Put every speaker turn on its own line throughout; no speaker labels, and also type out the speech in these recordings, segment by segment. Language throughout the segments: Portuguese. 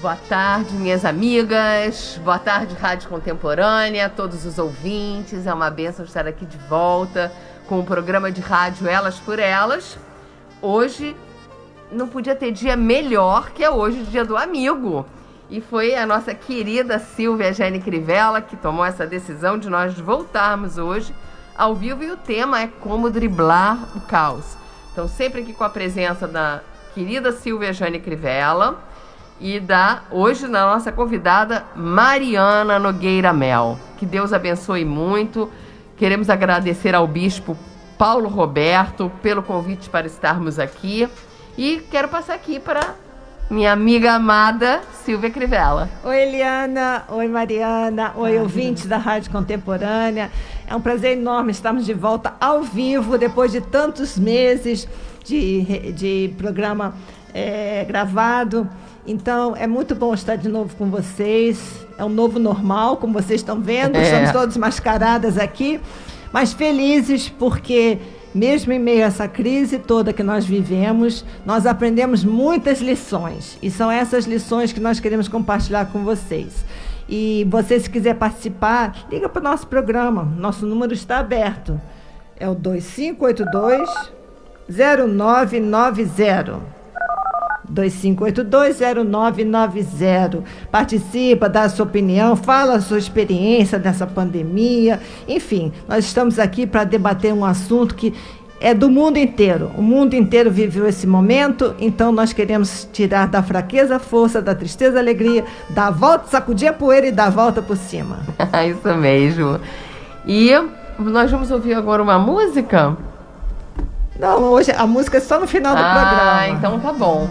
Boa tarde, minhas amigas. Boa tarde, Rádio Contemporânea, todos os ouvintes. É uma bênção estar aqui de volta com o programa de rádio Elas por Elas. Hoje não podia ter dia melhor que é hoje, o Dia do Amigo. E foi a nossa querida Silvia Eugênia Crivella que tomou essa decisão de nós voltarmos hoje ao vivo. E o tema é como driblar o caos. Então, sempre aqui com a presença da querida Silvia Eugênia Crivella e hoje na nossa convidada Mariana Nogueira Mel. Que Deus abençoe muito. Queremos agradecer ao bispo Paulo Roberto pelo convite para estarmos aqui. E quero passar aqui para minha amiga amada Silvia Crivella.
Oi, Eliana. Oi, Mariana. Oi, ouvintes da Rádio Contemporânea. É um prazer enorme estarmos de volta ao vivo depois de tantos meses de programa gravado. Então, é muito bom estar de novo com vocês. É um novo normal, como vocês estão vendo. Estamos todos mascaradas aqui, mas felizes porque, mesmo em meio a essa crise toda que nós vivemos, nós aprendemos muitas lições. E são essas lições que nós queremos compartilhar com vocês. E você, se quiser participar, liga para o nosso programa. Nosso número está aberto. É o 2582-0990. 2582-0990. Participa, dá a sua opinião, fala a sua experiência dessa pandemia. Enfim, nós estamos aqui para debater um assunto que é do mundo inteiro. O mundo inteiro viveu esse momento, então nós queremos tirar da fraqueza a força, da tristeza a alegria, dar a volta, sacudir a poeira e dar a volta por cima.
Isso mesmo. E nós vamos ouvir agora uma música?
Não, hoje a música é só no final do programa.
Ah, então tá bom.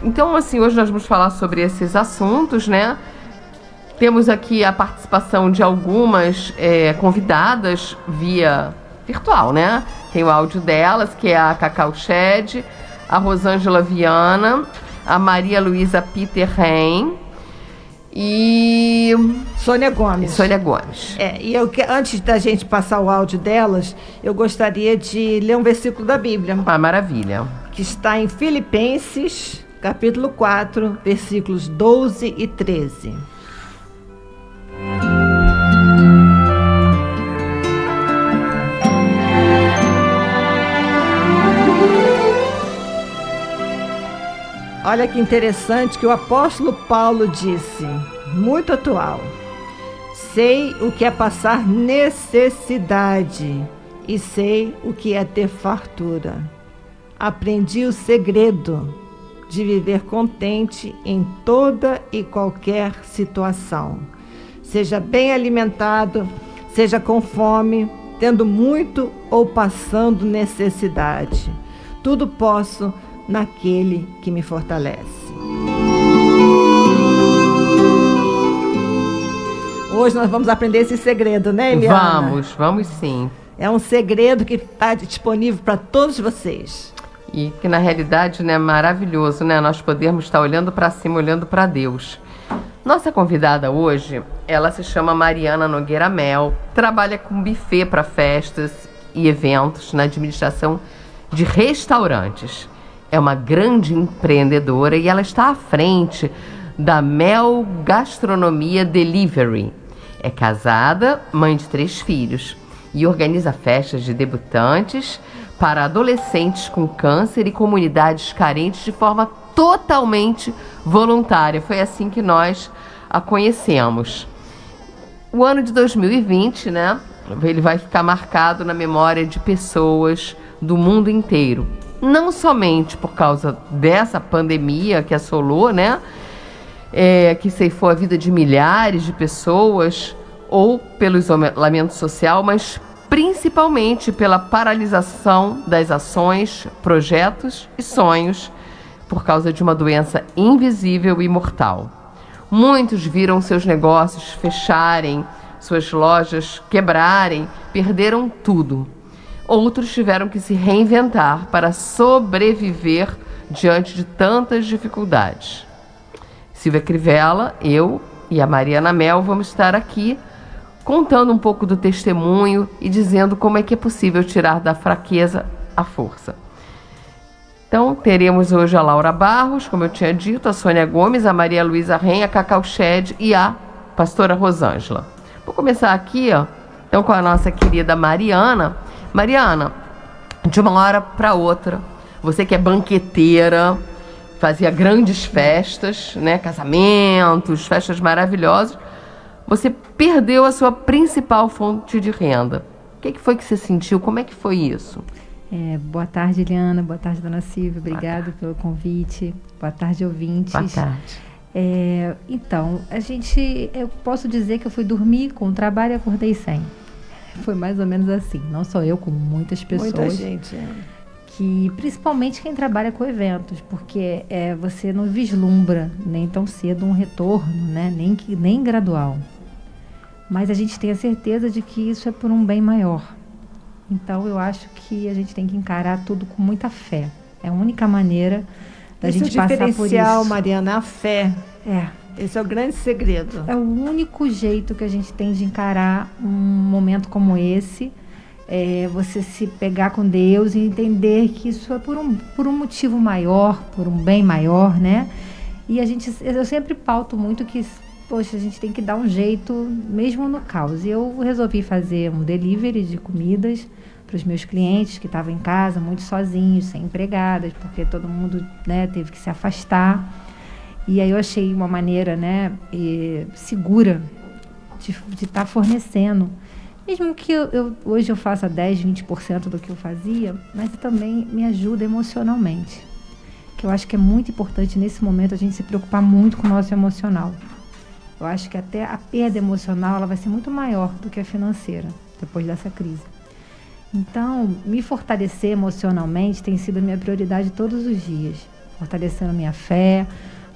Então, assim, hoje nós vamos falar sobre esses assuntos, né? Temos aqui a participação de algumas convidadas via virtual, né? Tem o áudio delas, que é a Cacau Shed, a Rosângela Viana, a Maria Luísa Peter Rein e
Sônia Gomes. Antes da gente passar o áudio delas, eu gostaria de ler um versículo da Bíblia.
Ah, maravilha.
Que está em Filipenses, capítulo 4, versículos 12 e 13. Olha que interessante que o apóstolo Paulo disse, muito atual. Sei o que é passar necessidade e sei o que é ter fartura. Aprendi o segredo de viver contente em toda e qualquer situação. Seja bem alimentado, seja com fome, tendo muito ou passando necessidade. Tudo posso naquele que me fortalece. Hoje nós vamos aprender esse segredo, né, Eliana?
Vamos sim.
É um segredo que está disponível para todos vocês.
E que na realidade, né, é maravilhoso, né? Nós podermos estar olhando para cima, olhando para Deus. Nossa convidada hoje, ela se chama Mariana Nogueira Mel, trabalha com buffet para festas e eventos na administração de restaurantes. É uma grande empreendedora e ela está à frente da Mel Gastronomia Delivery. É casada, mãe de 3 filhos e organiza festas de debutantes para adolescentes com câncer e comunidades carentes de forma totalmente voluntária. Foi assim que nós a conhecemos. O ano de 2020, né, ele vai ficar marcado na memória de pessoas do mundo inteiro. Não somente por causa dessa pandemia que assolou, né, que ceifou a vida de milhares de pessoas, ou pelo isolamento social, mas principalmente pela paralisação das ações, projetos e sonhos por causa de uma doença invisível e mortal. Muitos viram seus negócios fecharem, suas lojas quebrarem, perderam tudo. Outros tiveram que se reinventar para sobreviver diante de tantas dificuldades. Silvia Crivella, eu e a Mariana Mel vamos estar aqui contando um pouco do testemunho e dizendo como é que é possível tirar da fraqueza a força. Então, teremos hoje a Laura Barros, como eu tinha dito, a Sônia Gomes, a Maria Luísa Ren, a Cacau Shed e a pastora Rosângela. Vou começar aqui, ó, então, com a nossa querida Mariana. Mariana, de uma hora para outra, você que é banqueteira, fazia grandes festas, né, casamentos, festas maravilhosas, você perdeu a sua principal fonte de renda. O que foi que você sentiu? Como é que foi isso?
Boa tarde, Eliana. Boa tarde, dona Silvia. Obrigada pelo convite. Boa tarde, ouvintes.
Boa tarde.
Então, eu posso dizer que eu fui dormir com o trabalho e acordei sem. Foi mais ou menos assim. Não só eu, como muitas pessoas.
Muita gente.
Que, principalmente quem trabalha com eventos, porque você não vislumbra nem tão cedo um retorno, né? Nem gradual. Mas a gente tem a certeza de que isso é por um bem maior. Então, eu acho que a gente tem que encarar tudo com muita fé. É a única maneira da gente passar por isso.
Esse diferencial, Mariana, a fé. Esse é o grande segredo.
É o único jeito que a gente tem de encarar um momento como esse. Você se pegar com Deus e entender que isso é por um motivo maior, por um bem maior, né? E eu sempre pauto muito que, poxa, a gente tem que dar um jeito, mesmo no caos. E eu resolvi fazer um delivery de comidas para os meus clientes que estavam em casa, muito sozinhos, sem empregadas, porque todo mundo, né, teve que se afastar. E aí eu achei uma maneira, né, segura de estar fornecendo. Mesmo que hoje eu faça 10%, 20% do que eu fazia, mas também me ajuda emocionalmente. Que eu acho que é muito importante nesse momento a gente se preocupar muito com o nosso emocional. Eu acho que até a perda emocional ela vai ser muito maior do que a financeira, depois dessa crise. Então, me fortalecer emocionalmente tem sido a minha prioridade todos os dias. Fortalecendo a minha fé,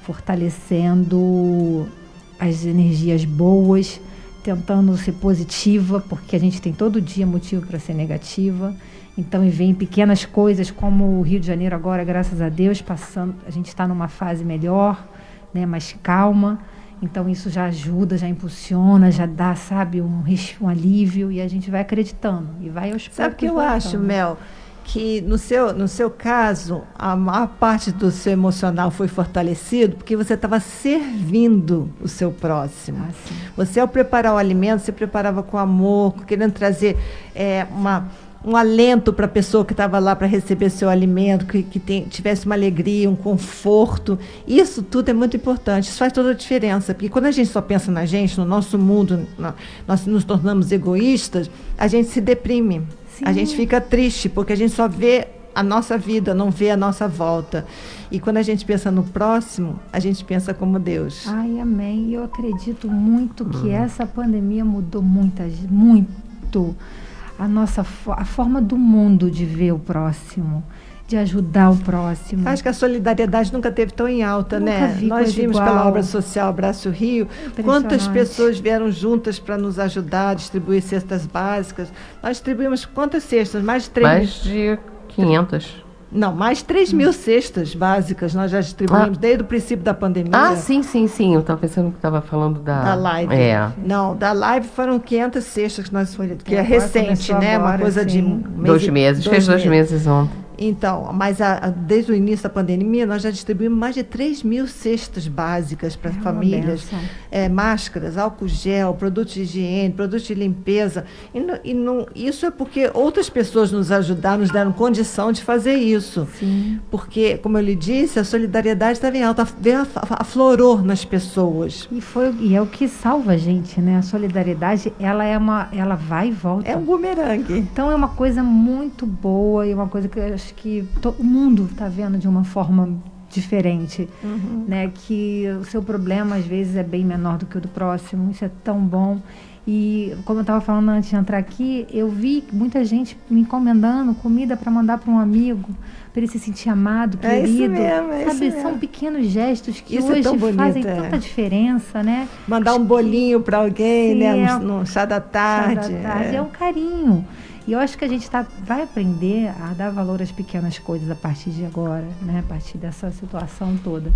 fortalecendo as energias boas, tentando ser positiva, porque a gente tem todo dia motivo para ser negativa. Então, vem pequenas coisas, como o Rio de Janeiro agora, graças a Deus, a gente está numa fase melhor, né, mais calma. Então, isso já ajuda, já impulsiona, já dá, sabe, um alívio, e a gente vai acreditando, e vai aos poucos.
Sabe o que eu acho, Mel? Que no seu caso, a maior parte do seu emocional foi fortalecido porque você estava servindo o seu próximo. Você, ao preparar o alimento, você preparava com amor, querendo trazer um alento para a pessoa que estava lá para receber seu alimento, que tivesse uma alegria, um conforto. Isso tudo é muito importante, isso faz toda a diferença, porque quando a gente só pensa na gente, no nosso mundo, nós nos tornamos egoístas, a gente se deprime. Sim. A gente fica triste, porque a gente só vê a nossa vida, não vê a nossa volta. E quando a gente pensa no próximo, a gente pensa como Deus.
Ai, amém. Eu acredito muito que essa pandemia mudou muito a forma do mundo de ver o próximo, de ajudar o próximo.
Acho que a solidariedade nunca esteve tão em alta, né? Nós vimos igual. Pela obra social Abraço Rio, quantas pessoas vieram juntas para nos ajudar a distribuir cestas básicas. Nós distribuímos quantas cestas? Mais de 3
Mais de 500.
Não, mais de 3 mil cestas básicas nós já distribuímos desde o princípio da pandemia.
Sim. Eu estava pensando que estava falando da
live. Não, da live foram 500 cestas que é recente, né?
Agora,
uma coisa de
2 meses. Fez 2 meses ontem.
Então, mas desde o início da pandemia, nós já distribuímos mais de 3 mil cestas básicas para famílias. Máscaras, álcool gel, produtos de higiene, produtos de limpeza. Isso é porque outras pessoas nos ajudaram, nos deram condição de fazer isso.
Sim.
Porque, como eu lhe disse, a solidariedade estava em alta, aflorou nas pessoas.
E é o que salva a gente, né? A solidariedade, ela vai e volta.
É um bumerangue.
Então, é uma coisa muito boa e uma coisa que eu acho que o mundo está vendo de uma forma diferente, né? Que o seu problema às vezes é bem menor do que o do próximo. Isso é tão bom. E como eu estava falando antes de entrar aqui, eu vi muita gente me encomendando comida para mandar para um amigo, para ele se sentir amado, querido.
Isso mesmo.
São pequenos gestos que
isso
hoje fazem
bonito,
tanta diferença, né?
Mandar um bolinho para alguém, né? No chá da tarde.
É um carinho. E eu acho que a gente vai aprender a dar valor às pequenas coisas a partir de agora, né? A partir dessa situação toda.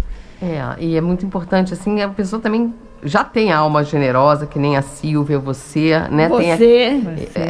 E é muito importante, assim, a pessoa também já tem alma generosa, que nem a Silvia, você, né?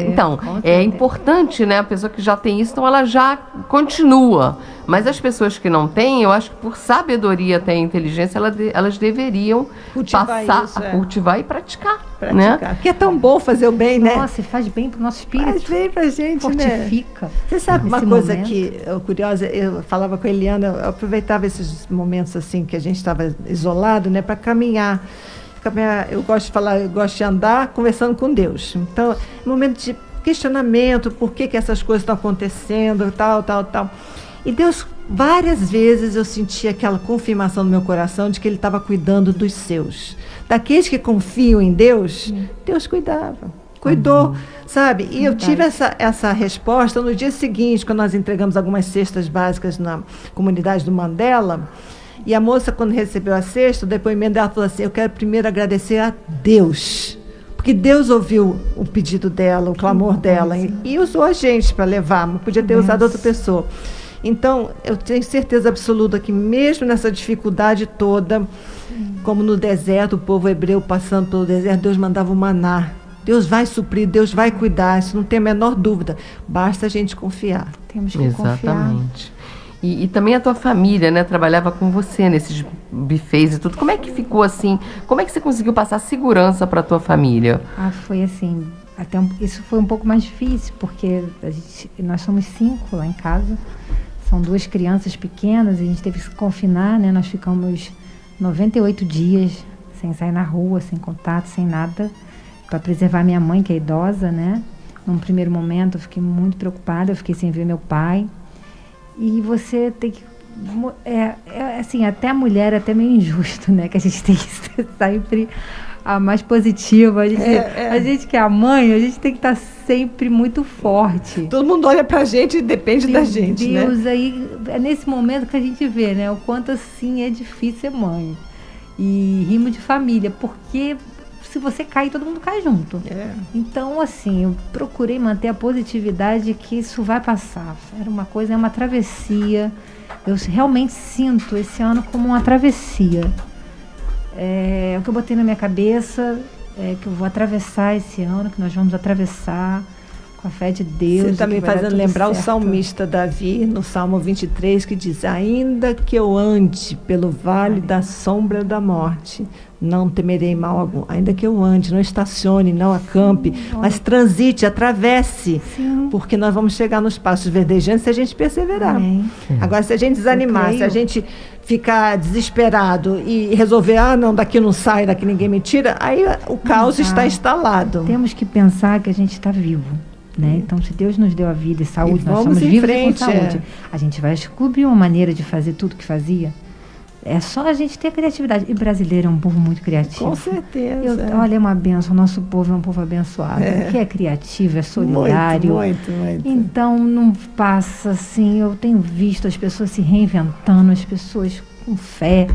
Então, é importante, né? A pessoa que já tem isso, então ela já continua. Mas as pessoas que não têm, eu acho que por sabedoria até inteligência, elas deveriam passar a cultivar e praticar. Né?
Porque é tão bom fazer o bem, né?
Nossa, faz bem pro nosso espírito.
Faz bem pra gente,
fortifica.
Né? Você sabe uma coisa que curiosa, eu falava com a Eliana, eu aproveitava esses momentos assim que a gente estava isolado, né, para caminhar. Eu gosto de falar, eu gosto de andar conversando com Deus. Então, momento de questionamento, por que essas coisas estão acontecendo, tal. E Deus, várias vezes eu senti aquela confirmação no meu coração de que Ele estava cuidando dos seus. Daqueles que confiam em Deus, Deus cuidou, sabe? E eu tive essa resposta no dia seguinte, quando nós entregamos algumas cestas básicas na comunidade do Mandela. E a moça, quando recebeu a cesta, o depoimento dela falou assim: eu quero primeiro agradecer a Deus, porque Deus ouviu o pedido dela, o clamor dela, e usou a gente para levar, mas podia ter usado outra pessoa. Então, eu tenho certeza absoluta que mesmo nessa dificuldade toda, como no deserto, o povo hebreu passando pelo deserto, Deus mandava o maná. Deus vai suprir, Deus vai cuidar, isso não tem a menor dúvida. Basta a gente confiar.
Temos que confiar.
Exatamente. E também a tua família, né, trabalhava com você nesses buffets e tudo. Como é que ficou assim? Como é que você conseguiu passar segurança para a tua família?
Foi assim, isso foi um pouco mais difícil, porque nós somos 5 lá em casa. São 2 crianças pequenas, a gente teve que se confinar, né? Nós ficamos 98 dias sem sair na rua, sem contato, sem nada, para preservar minha mãe, que é idosa, né? Num primeiro momento eu fiquei muito preocupada, eu fiquei sem ver meu pai. E você tem que... assim, até a mulher é até meio injusto, né? Que a gente tem que ser sempre a mais positiva. A gente que é a mãe, a gente tem que estar sempre muito forte.
Todo mundo olha pra gente e depende da gente,
Deus,
né?
Aí é nesse momento que a gente vê, né? O quanto assim é difícil ser mãe. E rimo de família, porque se você cair, todo mundo cai junto. Então, assim, eu procurei manter a positividade que isso vai passar. É uma travessia. Eu realmente sinto esse ano como uma travessia. O que eu botei na minha cabeça é que eu vou atravessar esse ano, que nós vamos atravessar com a fé de Deus.
Você está me fazendo lembrar o salmista Davi, no Salmo 23, que diz: ainda que eu ande pelo vale da sombra da morte, não temerei mal algum. Ainda que eu ande, não estacione, não acampe, mas transite, atravesse. Sim. Porque nós vamos chegar nos pastos verdejantes se a gente perseverar. Agora, se a gente desanimar, se a gente ficar desesperado e resolver, não, daqui não sai, daqui ninguém me tira, aí o caos está instalado.
Temos que pensar que a gente está vivo. Né? Então, se Deus nos deu a vida e saúde, nós somos vivos e com saúde. A gente vai descobrir uma maneira de fazer tudo o que fazia. É só a gente ter criatividade. E brasileiro é um povo muito criativo.
Com certeza.
Olha, é uma benção. O nosso povo é um povo abençoado. Que é criativo, é solidário.
Muito.
Então, não passa assim. Eu tenho visto as pessoas se reinventando, as pessoas com fé,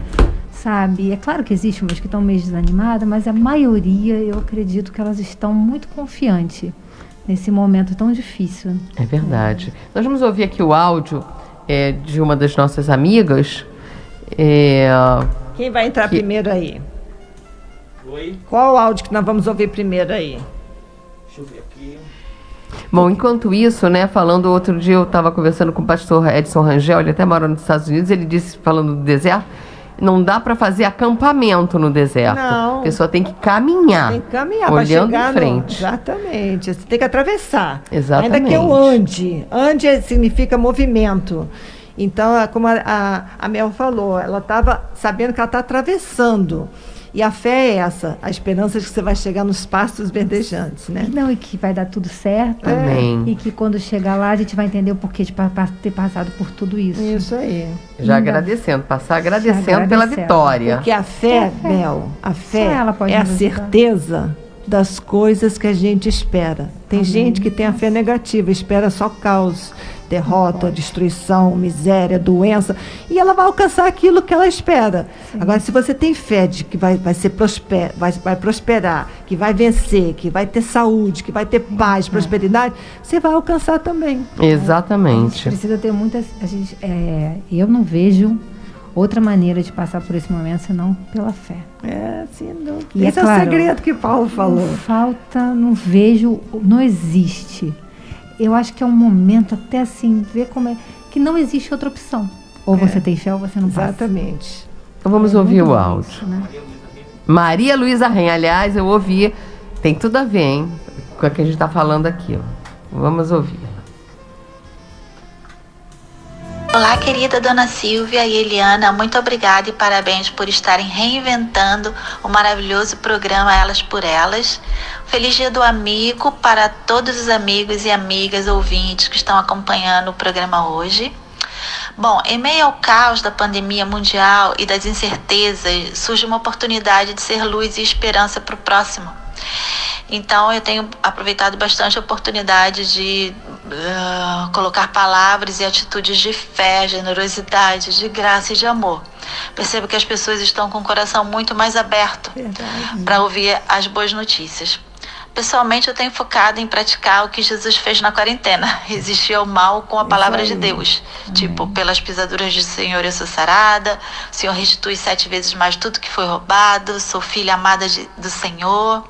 sabe? É claro que existem umas que estão meio desanimadas, mas a maioria, eu acredito que elas estão muito confiantes nesse momento tão difícil.
É verdade. Nós vamos ouvir aqui o áudio de uma das nossas amigas.
Quem vai entrar primeiro aí?
Oi?
Qual o áudio que nós vamos ouvir primeiro aí?
Deixa eu ver aqui.
Bom, enquanto isso, né, falando, outro dia eu estava conversando com o pastor Edson Rangel, ele até mora nos Estados Unidos, ele disse, falando do deserto, não dá para fazer acampamento no deserto.
Não.
A pessoa tem que caminhar.
Tem que caminhar,
olhando
chegar
em frente.
Exatamente. Você tem que atravessar.
Exatamente.
Ainda que eu ande. Ande significa movimento. Então, como a Mel falou, ela estava sabendo que ela está atravessando. E a fé é essa, a esperança de que você vai chegar nos pastos verdejantes, né?
Não, e que vai dar tudo certo.
Amém.
E que quando chegar lá, a gente vai entender o porquê de ter passado por tudo isso.
Isso aí.
Já agradecendo, passar agradecendo pela vitória.
Porque a fé, Mel, a fé
é
a certeza das coisas que a gente espera. Tem gente que tem a fé negativa, espera só caos. derrota, destruição, miséria, doença, e ela vai alcançar aquilo que ela espera. Sim. Agora, se você tem fé de que vai prosperar, que vai vencer, que vai ter saúde, que vai ter paz, prosperidade, você vai alcançar também.
Exatamente.
A gente precisa ter muitas... eu não vejo outra maneira de passar por esse momento senão pela fé.
Sim, não.
E
esse é
claro,
o segredo que Paulo falou.
Não vejo, não existe. Eu acho que é um momento até assim, ver como é, que não existe outra opção. Ou você tem fé ou você não passa.
Exatamente.
Então vamos ouvir o áudio.
Isso, né?
Maria Luísa Ren, aliás, eu ouvi, tem tudo a ver, hein, com o que a gente está falando aqui. Ó. Vamos ouvir.
Olá, querida Dona Silvia e Eliana, muito obrigada e parabéns por estarem reinventando o maravilhoso programa Elas por Elas. Feliz Dia do Amigo para todos os amigos e amigas ouvintes que estão acompanhando o programa hoje. Bom, em meio ao caos da pandemia mundial e das incertezas, surge uma oportunidade de ser luz e esperança para o próximo. Então, eu tenho aproveitado bastante a oportunidade de colocar palavras e atitudes de fé, generosidade, de graça e de amor. Percebo que as pessoas estão com o coração muito mais aberto para ouvir as boas notícias. Pessoalmente, eu tenho focado em praticar o que Jesus fez na quarentena, resistir ao mal com a palavra de Deus. Tipo, pelas pisaduras do Senhor eu sou sarada, o Senhor restitui 7 vezes mais tudo que foi roubado, sou filha amada do Senhor.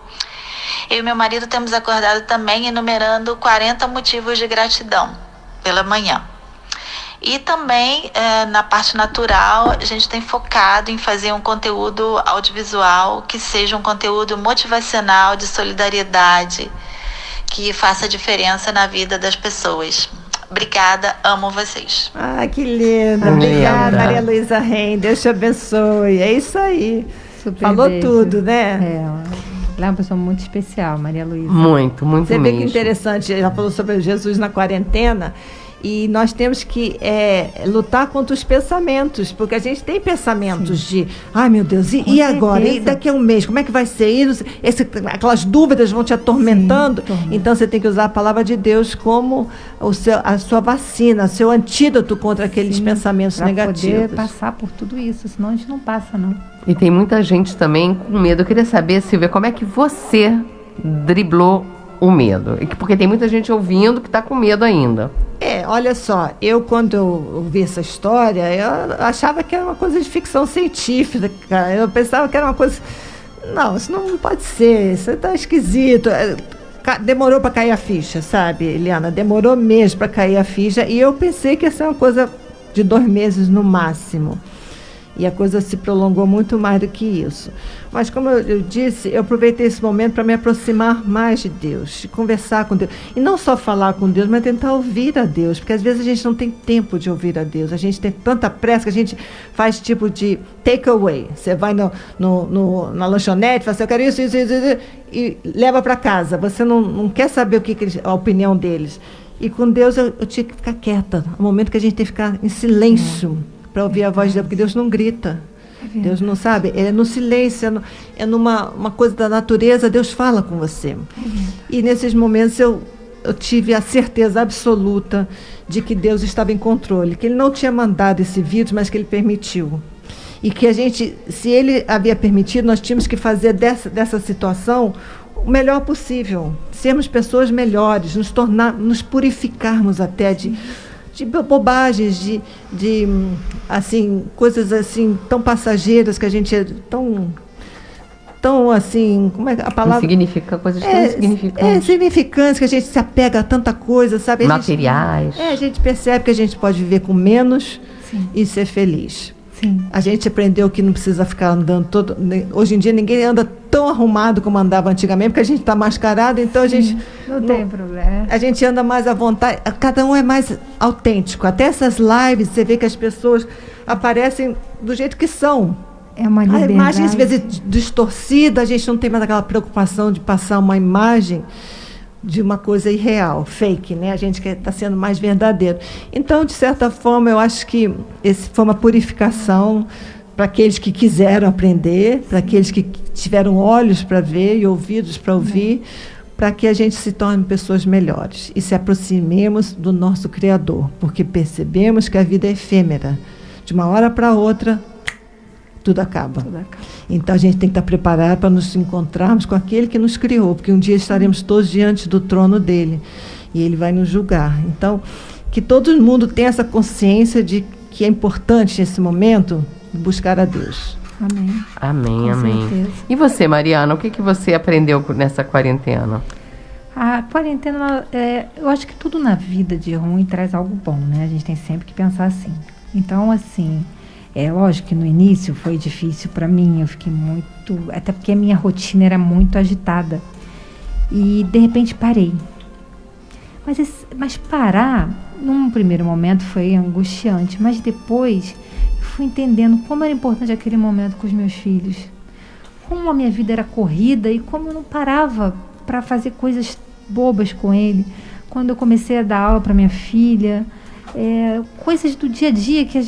Eu e meu marido temos acordado também enumerando 40 motivos de gratidão pela manhã. E também, na parte natural, a gente tem focado em fazer um conteúdo audiovisual que seja um conteúdo motivacional, de solidariedade, que faça diferença na vida das pessoas. Obrigada, amo vocês.
Que linda. Obrigada, Maria Luísa Ren. Deus te abençoe. É isso aí.
Super
Falou
beijo.
tudo, né?
Ela é uma pessoa muito especial, Maria Luísa.
Muito
Você
mesmo.
vê que interessante, ela falou sobre Jesus na quarentena, e nós temos que lutar contra os pensamentos, porque a gente tem pensamentos de, ai meu Deus, e agora? E daqui a um mês, como é que vai ser? Aquelas dúvidas vão te atormentando. Então você tem que usar a palavra de Deus como a sua vacina, seu antídoto contra aqueles pensamentos negativos.
Para poder passar por tudo isso, senão a gente não passa, não.
E tem muita gente também com medo. Eu queria saber, Silvia, como é que você driblou o medo? Porque tem muita gente ouvindo que está com medo ainda.
Olha só, quando eu ouvi essa história, eu achava que era uma coisa de ficção científica, eu pensava que era uma coisa... Não, isso não pode ser, isso tá esquisito. Demorou para cair a ficha, sabe, Eliana? Demorou mesmo para cair a ficha, e eu pensei que ia ser uma coisa de 2 meses no máximo. E a coisa se prolongou muito mais do que isso. Mas, como eu disse, eu aproveitei esse momento para me aproximar mais de Deus, de conversar com Deus. E não só falar com Deus, mas tentar ouvir a Deus. Porque às vezes a gente não tem tempo de ouvir a Deus. A gente tem tanta pressa que a gente faz tipo de takeaway. Você vai na lanchonete, fala assim, eu quero isso, e leva para casa. Você não quer saber a opinião deles. E com Deus eu tinha que ficar quieta. No momento que a gente tem que ficar em silêncio. Para ouvir a voz de Deus, porque Deus não grita. Deus não sabe, é no silêncio, é numa coisa da natureza, Deus fala com você. E nesses momentos eu tive a certeza absoluta de que Deus estava em controle, que Ele não tinha mandado esse vírus, mas que Ele permitiu. E que a gente, se Ele havia permitido, nós tínhamos que fazer dessa situação o melhor possível. Sermos pessoas melhores, nos purificarmos até de bobagens, de assim, coisas assim tão passageiras que a gente é tão assim, como é a palavra?
Coisas tão insignificantes.
Insignificantes, que a gente se apega a tanta coisa, sabe?
Materiais.
A gente percebe que a gente pode viver com menos e ser feliz.
Sim.
A gente aprendeu que não precisa ficar andando hoje em dia ninguém anda tão arrumado como andava antigamente, porque a gente está mascarado, então a gente...
Não tem problema.
A gente anda mais à vontade, cada um é mais autêntico. Até essas lives, você vê que as pessoas aparecem do jeito que são.
É uma liberdade.
A imagem, às vezes, distorcida, a gente não tem mais aquela preocupação de passar uma imagem de uma coisa irreal, fake, né? A gente está sendo mais verdadeiro. Então, de certa forma, eu acho que esse foi uma purificação para aqueles que quiseram aprender, para aqueles que tiveram olhos para ver e ouvidos para ouvir, para que a gente se torne pessoas melhores e se aproximemos do nosso Criador, porque percebemos que a vida é efêmera. De uma hora para outra, tudo acaba. Então a gente tem que estar preparado para nos encontrarmos com aquele que nos criou, porque um dia estaremos todos diante do trono dele e ele vai nos julgar. Então, que todo mundo tenha essa consciência de que é importante nesse momento buscar a Deus.
Amém.
Amém,
Com
amém.
certeza.
E você, Mariana, o que você aprendeu nessa quarentena?
A quarentena, eu acho que tudo na vida de ruim traz algo bom, né? A gente tem sempre que pensar assim. Então, assim, lógico que no início foi difícil para mim, eu fiquei muito... Até porque a minha rotina era muito agitada. E, de repente, parei. Mas parar, num primeiro momento, foi angustiante. Mas depois, eu fui entendendo como era importante aquele momento com os meus filhos. Como a minha vida era corrida e como eu não parava para fazer coisas bobas com ele. Quando eu comecei a dar aula para minha filha, coisas do dia a dia que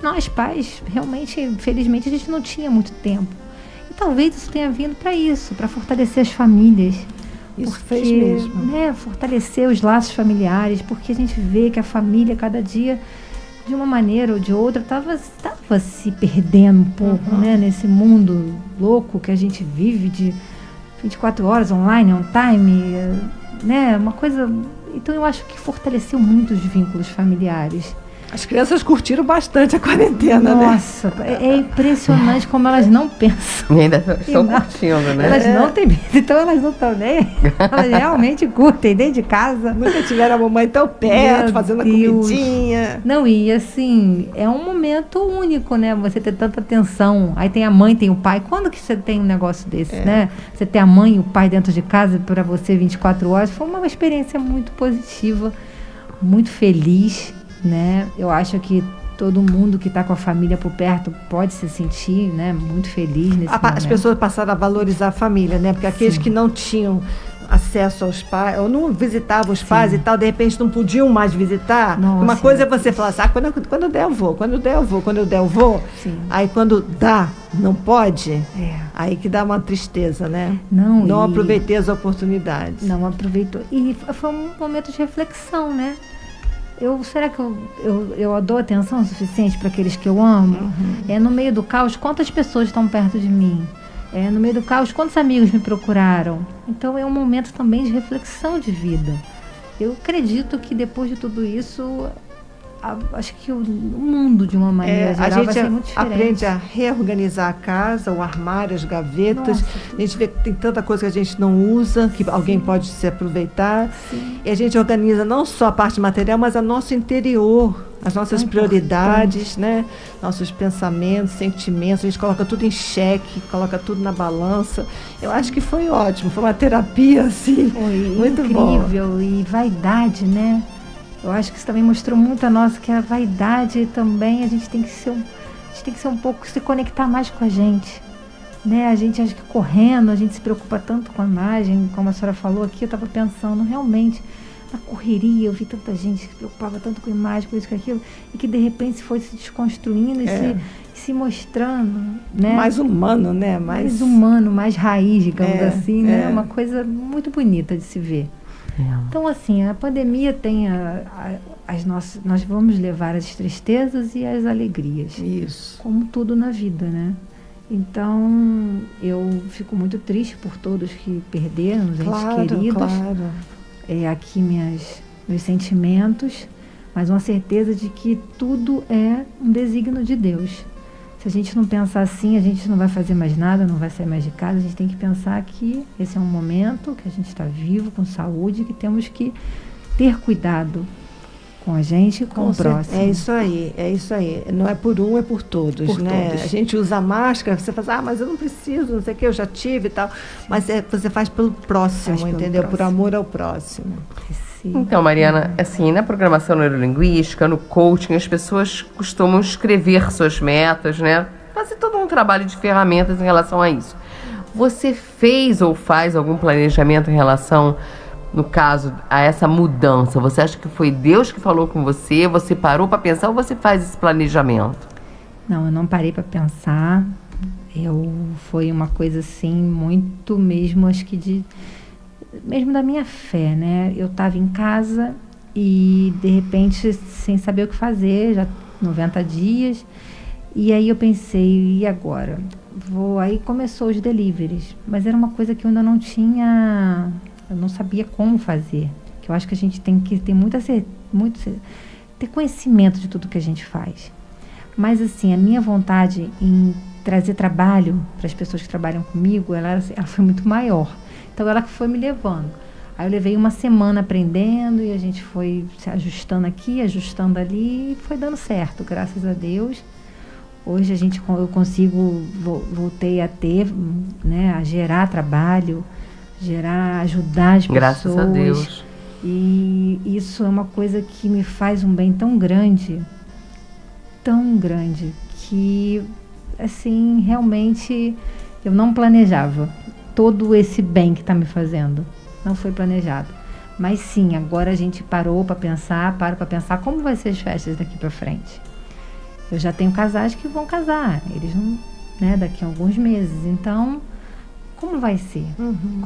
nós pais, realmente, infelizmente, a gente não tinha muito tempo. E talvez isso tenha vindo para isso, para fortalecer as famílias.
Isso fez mesmo.
Fortalecer os laços familiares, porque a gente vê que a família, cada dia, de uma maneira ou de outra, estava se perdendo um pouco, né? Nesse mundo louco que a gente vive de 24 horas online, on time, né? Uma coisa... Então eu acho que fortaleceu muito os vínculos familiares.
As crianças curtiram bastante a quarentena, né?
Nossa, é impressionante como elas não pensam.
E ainda estão curtindo, né?
Elas não têm medo, então elas não estão nem. Elas realmente curtem dentro de casa.
Nunca tiveram a mamãe tão perto,
Meu
fazendo a
Deus.
comidinha.
Não, e assim, é um momento único, né? Você ter tanta atenção. Aí tem a mãe, tem o pai. Quando que você tem um negócio desse, né? Você ter a mãe e o pai dentro de casa para você 24 horas. Foi uma experiência muito positiva, muito feliz, né? Eu acho que todo mundo que está com a família por perto pode se sentir, né, muito feliz nesse momento.
As pessoas passaram a valorizar a família, né? Porque aqueles que não tinham acesso aos pais, ou não visitavam os pais e tal, de repente não podiam mais visitar.
Nossa.
Uma coisa é você falar assim, quando eu der eu vou, quando eu der eu vou, quando eu der eu vou.
Sim.
Aí quando dá, não pode, aí que dá uma tristeza, né?
Não
aproveitei as oportunidades.
Não aproveitou. E foi um momento de reflexão, né? Será que eu dou atenção suficiente para aqueles que eu amo? No meio do caos, quantas pessoas estão perto de mim? No meio do caos, quantos amigos me procuraram? Então é um momento também de reflexão de vida. Eu acredito que depois de tudo isso, acho que o mundo, de uma maneira geral, vai ser muito diferente.
Aprende a reorganizar a casa, o armário, as gavetas.
Nossa.
A gente vê que tem tanta coisa que a gente não usa, que alguém pode se aproveitar.
Sim.
E a gente organiza não só a parte material, mas a nosso interior, as nossas prioridades, né? Nossos pensamentos, sentimentos. A gente coloca tudo em xeque, coloca tudo na balança. Eu acho que foi ótimo. Foi uma terapia, assim, muito
incrível.
boa.
E vaidade, né? Eu acho que isso também mostrou muito a nossa, que a vaidade também, a gente tem que ser um pouco, se conectar mais com a gente, né? A gente acha que correndo, a gente se preocupa tanto com a imagem, como a senhora falou aqui, eu estava pensando, realmente, na correria, eu vi tanta gente que se preocupava tanto com a imagem, com isso, com aquilo, e que de repente foi se desconstruindo e se mostrando, né?
Mais humano, né?
Mais humano, mais raiz, digamos assim, né?
É.
Uma coisa muito bonita de se ver. Então, assim, a pandemia tem nós vamos levar as tristezas e as alegrias.
Isso.
Como tudo na vida, né? Então, eu fico muito triste por todos que perderam os entes queridos.
Claro.
Aqui meus sentimentos, mas uma certeza de que tudo é um desígnio de Deus. Se a gente não pensar assim, a gente não vai fazer mais nada, não vai sair mais de casa. A gente tem que pensar que esse é um momento que a gente está vivo, com saúde, que temos que ter cuidado com a gente e com o próximo.
É isso aí. Não é por um, é por todos, né?
todos.
A gente usa máscara, você fala, mas eu não preciso, não sei o que, eu já tive e tal. Mas você faz pelo próximo, entendeu? Por amor ao próximo.
Então, Mariana, assim, na programação neurolinguística, no coaching, as pessoas costumam escrever suas metas, né? Fazer todo um trabalho de ferramentas em relação a isso. Você fez ou faz algum planejamento em relação, no caso, a essa mudança? Você acha que foi Deus que falou com você? Você parou para pensar ou você faz esse planejamento?
Não, eu não parei para pensar. Foi uma coisa assim, muito mesmo, acho que mesmo da minha fé, né? Eu estava em casa e, de repente, sem saber o que fazer, já 90 dias. E aí eu pensei, e agora? Aí começou os deliveries, mas era uma coisa que eu ainda não tinha, eu não sabia como fazer. Que eu acho que a gente tem que ter ter conhecimento de tudo que a gente faz. Mas, assim, a minha vontade em trazer trabalho para as pessoas que trabalham comigo, ela foi muito maior. Então, ela que foi me levando. Aí eu levei uma semana aprendendo e a gente foi se ajustando aqui, ajustando ali e foi dando certo, graças a Deus. Hoje eu consigo, voltei a ter, né, a gerar trabalho, ajudar as pessoas.
Graças a Deus.
E isso é uma coisa que me faz um bem tão grande, que, assim, realmente eu não planejava todo esse bem que está me fazendo. Não foi planejado. Mas sim, agora a gente parou para pensar como vai ser as festas daqui para frente. Eu já tenho casais que vão casar, eles não, né, daqui a alguns meses. Então, como vai ser?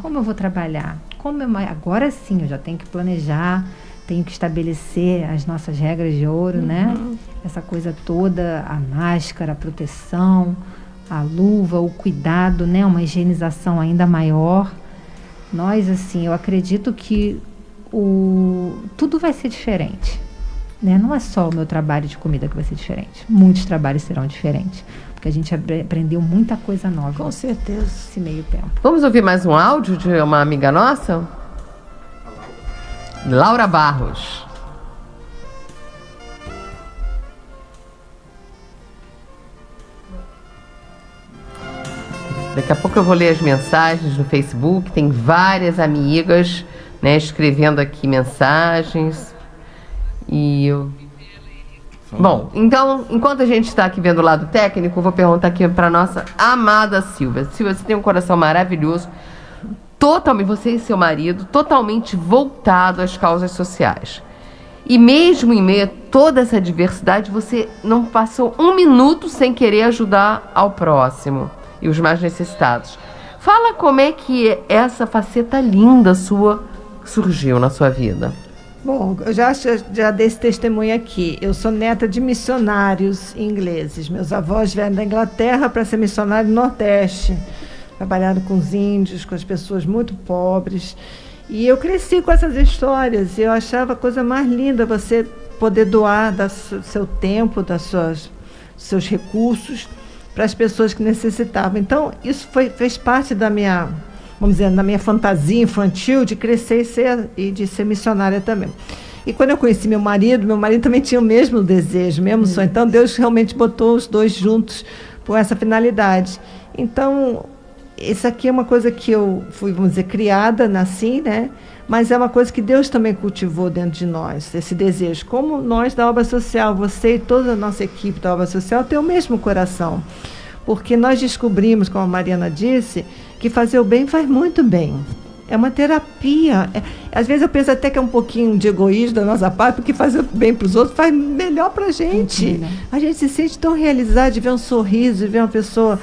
Como eu vou trabalhar? Agora sim, eu já tenho que planejar, tenho que estabelecer as nossas regras de ouro, né? Essa coisa toda, a máscara, a proteção, a luva, o cuidado, né? Uma higienização ainda maior. Nós, assim, eu acredito que tudo vai ser diferente, né? Não é só o meu trabalho de comida que vai ser diferente. Muitos trabalhos serão diferentes, porque a gente aprendeu muita coisa nova.
Com certeza.
Esse meio tempo.
Vamos ouvir mais um áudio de uma amiga nossa? Laura Barros. Daqui a pouco eu vou ler as mensagens no Facebook. Tem várias amigas, né, escrevendo aqui mensagens. Bom, então, enquanto a gente está aqui vendo o lado técnico, eu vou perguntar aqui para nossa amada Silvia. Silvia, você tem um coração maravilhoso, você e seu marido, totalmente voltado às causas sociais. E mesmo em meio a toda essa diversidade, você não passou um minuto sem querer ajudar ao próximo e os mais necessitados. Fala como é que essa faceta linda sua surgiu na sua vida.
Bom, eu já dei esse testemunho aqui. Eu sou neta de missionários ingleses. Meus avós vieram da Inglaterra para ser missionário no Nordeste. Trabalharam com os índios, com as pessoas muito pobres. E eu cresci com essas histórias. E eu achava a coisa mais linda você poder doar seu tempo, seus recursos para as pessoas que necessitavam. Então, isso fez parte da minha, vamos dizer, da minha fantasia infantil de crescer e de ser missionária também. E quando eu conheci meu marido também tinha o mesmo desejo, o mesmo sonho. Então, Deus realmente botou os dois juntos por essa finalidade. Então, isso aqui é uma coisa que eu fui, vamos dizer, criada, nasci, né? Mas é uma coisa que Deus também cultivou dentro de nós, esse desejo. Como nós da obra social, você e toda a nossa equipe da obra social tem o mesmo coração. Porque nós descobrimos, como a Mariana disse, que fazer o bem faz muito bem. É uma terapia. Às vezes eu penso até que é um pouquinho de egoísmo da nossa parte, porque fazer bem para os outros faz melhor para a gente. A gente se sente tão realizado de ver um sorriso, de ver uma pessoa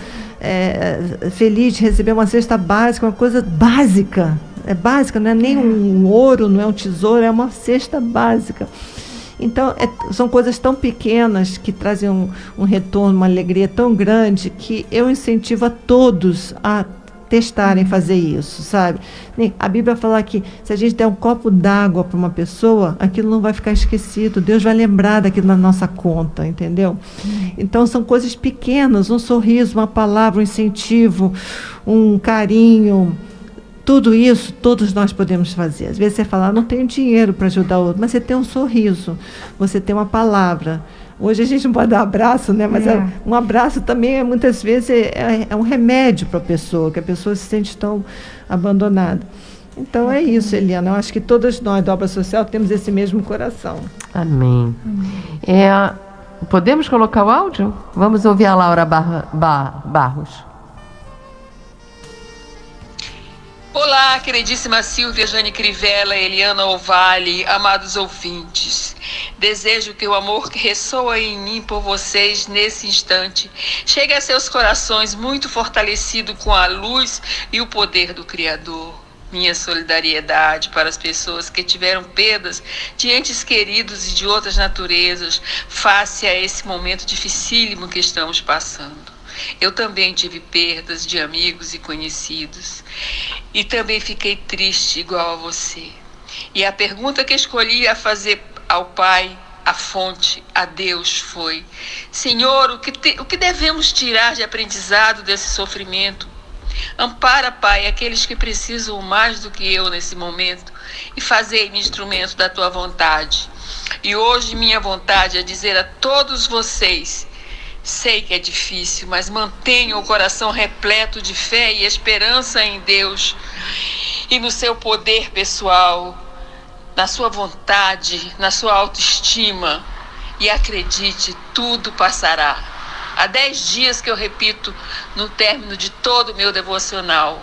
feliz, de receber uma cesta básica, uma coisa básica. É básica, não é nem um ouro, não é um tesouro, é uma cesta básica. Então, são coisas tão pequenas que trazem um retorno, uma alegria tão grande, que eu incentivo a todos a testarem fazer isso, sabe? A Bíblia fala que se a gente der um copo d'água para uma pessoa, aquilo não vai ficar esquecido, Deus vai lembrar daquilo na nossa conta, entendeu? Então são coisas pequenas, um sorriso, uma palavra, um incentivo, um carinho, tudo isso todos nós podemos fazer. Às vezes você fala, não tenho dinheiro para ajudar o outro, mas você tem um sorriso, você tem uma palavra. Hoje a gente não pode dar abraço, né? Mas um abraço também, muitas vezes, é um remédio para a pessoa, que a pessoa se sente tão abandonada. Então é isso, Eliana. Eu acho que todas nós da obra social temos esse mesmo coração.
Amém. Podemos colocar o áudio? Vamos ouvir a Laura Barros.
Olá, queridíssima Silvia, Jane Crivella, Eliana Ovalle, amados ouvintes. Desejo que o amor que ressoa em mim por vocês nesse instante chegue a seus corações muito fortalecido com a luz e o poder do Criador. minha solidariedade para as pessoas que tiveram perdas de entes queridos e de outras naturezas face a esse momento dificílimo que estamos passando. Eu também tive perdas de amigos e conhecidos e também fiquei triste igual a você. E a pergunta que escolhi a fazer ao Pai, à fonte, a Deus foi: Senhor, o que devemos tirar de aprendizado desse sofrimento? Ampara, Pai, aqueles que precisam mais do que eu nesse momento e fazei-me instrumento da Tua vontade. E hoje minha vontade é dizer a todos vocês: sei que é difícil, mas mantenham o coração repleto de fé e esperança em Deus e no seu poder pessoal, na sua vontade, na sua autoestima, e acredite, tudo passará. Há 10 dias que eu repito no término de todo o meu devocional: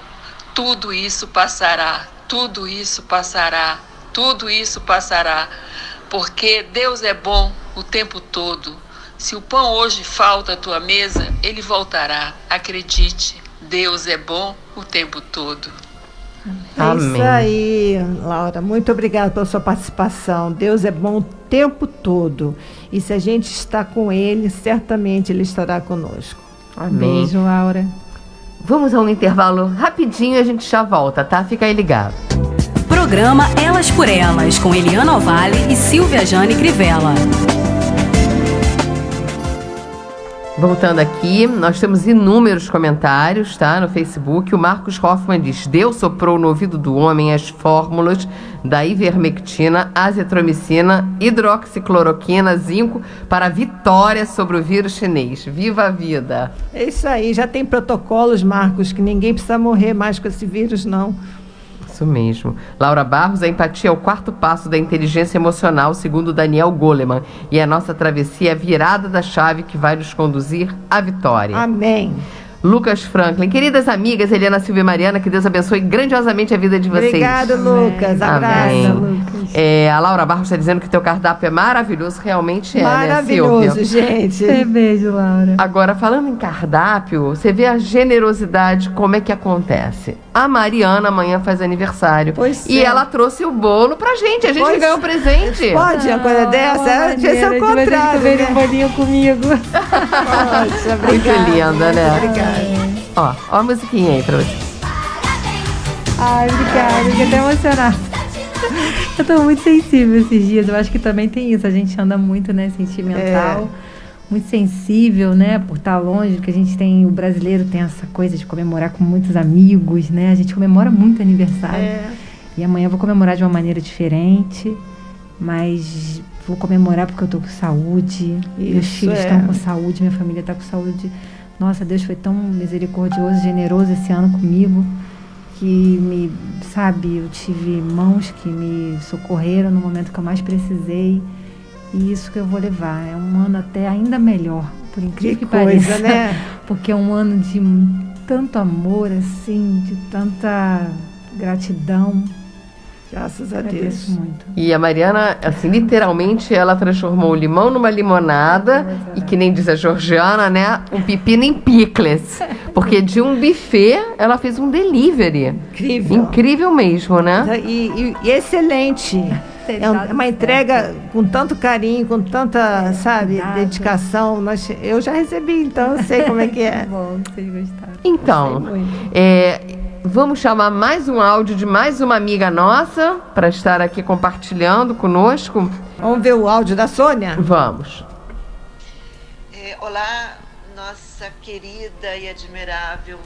tudo isso passará, tudo isso passará, tudo isso passará, porque Deus é bom o tempo todo. Se o pão hoje falta à tua mesa, ele voltará. Acredite, Deus é bom o tempo todo.
É isso aí, Laura. Muito obrigada pela sua participação. Deus é bom o tempo todo. E se a gente está com Ele, certamente Ele estará conosco.
Amém.
Beijo, Laura.
Vamos a um intervalo rapidinho e a gente já volta, tá? Fica aí ligado.
Programa Elas por Elas, com Eliana Ovalle e Silvia Jane Crivella.
Voltando aqui, nós temos inúmeros comentários, tá? No Facebook, o Marcos Hoffman diz: Deus soprou no ouvido do homem as fórmulas da ivermectina, azitromicina, hidroxicloroquina, zinco para a vitória sobre o vírus chinês. Viva a vida!
É isso aí, já tem protocolos, Marcos, que ninguém precisa morrer mais com esse vírus, não.
Isso mesmo. Laura Barros: a empatia é o 4º passo da inteligência emocional, segundo Daniel Goleman. E a nossa travessia é a virada da chave que vai nos conduzir à vitória.
Amém.
Lucas Franklin: queridas amigas Eliana, Silvia e Mariana, que Deus abençoe grandiosamente a vida de vocês.
Obrigado, Lucas. Abraço.
Amém.
Lucas.
A Laura Barros está dizendo que teu cardápio é maravilhoso. Realmente é,
Maravilhoso,
né, Silvia?
gente.
Beijo, Laura.
Agora, falando em cardápio, você vê a generosidade, como é que acontece. A Mariana amanhã faz aniversário.
Pois
e
é.
ela trouxe o bolo pra gente. A gente
Pois-
ganhou presente.
Pode uma coisa dessa? Devia ser o contrário,
um
né?
bolinho comigo.
Poxa,
Muito
obrigada.
linda, né?
Obrigada.
Ó a musiquinha aí pra você.
Ai, obrigada, fiquei até emocionada. Eu tô muito sensível esses dias, eu acho que também tem isso, a gente anda muito, né, sentimental, muito sensível, né, por estar longe, porque a gente tem, o brasileiro tem essa coisa de comemorar com muitos amigos, né, a gente comemora muito aniversário. E amanhã eu vou comemorar de uma maneira diferente, mas vou comemorar porque eu tô com saúde, meus
Isso,
filhos estão com saúde, minha família tá com saúde. Nossa, Deus foi tão misericordioso, generoso esse ano comigo, que me, sabe, eu tive mãos que me socorreram no momento que eu mais precisei, e isso que eu vou levar. É um ano até ainda melhor, por incrível que
coisa,
pareça,
né?
porque é um ano de tanto amor, assim, de tanta gratidão.
Graças a
Agradeço
Deus.
muito.
E a Mariana, assim, literalmente, ela transformou o limão numa limonada e, que nem diz a Georgiana, né, um pepino em picles. Porque de um buffet, ela fez um delivery.
Incrível.
Incrível mesmo, né?
E excelente. É uma entrega com tanto carinho, com tanta, sabe,
Cuidado.
dedicação. Eu já recebi, então eu sei como é que é.
Bom, vocês gostaram.
Então, vamos chamar mais um áudio de mais uma amiga nossa para estar aqui compartilhando conosco.
Vamos ver o áudio da Sônia?
Vamos.
Olá, nossa querida e admirável